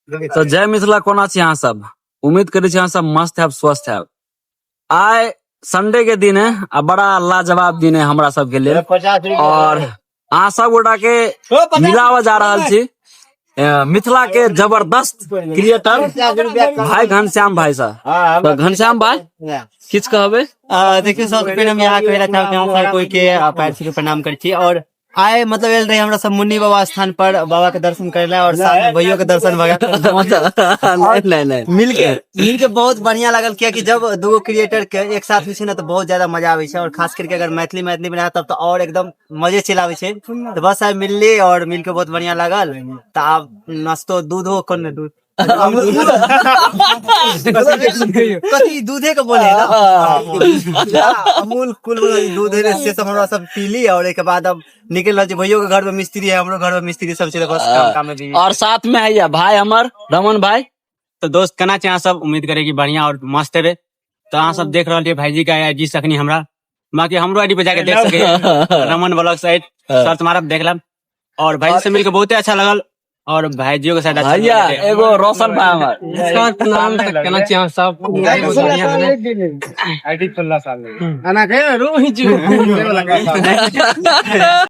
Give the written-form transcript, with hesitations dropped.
तो जय मिथिला कोना छी अहाँ सब। उम्मीद करै छी अहाँ सब मस्त हैब, स्वस्थ हैब। आइ संडे के दिन है आ बड़ा लाजवाब दिन है हमरा सब के लिए और अहाँ सब गोटा के मिलावा जा रहल छी मिथिला के जबरदस्त क्रिएटर भाई घनश्याम भाई साहब। तो घनश्याम भाई किछ कहबे? देखिए सबसे पहले हम यहाँ कहना चाहते हैं हर कोई के पैर छू के प्रणाम करे छी और आए मतलब एल रहे हमरा सब मुन्नी बाबा स्थान पर बाबा के दर्शन करे और साथ में भैया के दर्शन नहीं मिल के बहुत बढ़िया लगल किया कि जब दो क्रिएटर के एक साथ में ना तो बहुत ज्यादा मजा आवे छे और खास करके अगर मैथिली बनाया तब तो और एकदम मजे चिलावे छे। तो बस आज मिलली और मिल के बहुत बढ़िया लगल। तो आप नाश्तो दूध हो कौन दूध कथी दूधे के बोले अमूल कुल दूध से सब हमरा सब पीली और एक बाद अब निकल रहे भैया के घर में मिस्त्री है, हमरो घर में मिस्त्री सब छे। बस काम में भी और साथ में है भाई हमर रमन भाई। तो दोस्त केना चाहिए सब उम्मीद करे कि बढ़िया और मस्त रहे। तो अहाँ सब देख रहे भाईजी का आईडी सकनी हमरा बाकी हमरो आईडी पे जाके देख सके रमन ब्लॉग साइट सर्च मारब देख लेब। और भाई से मिलकर बहुत अच्छा लगल और भाईजियों के साथ भैया एगो रोशन भाई हमर नाम केना चाहिए सब आईडी 16 साल में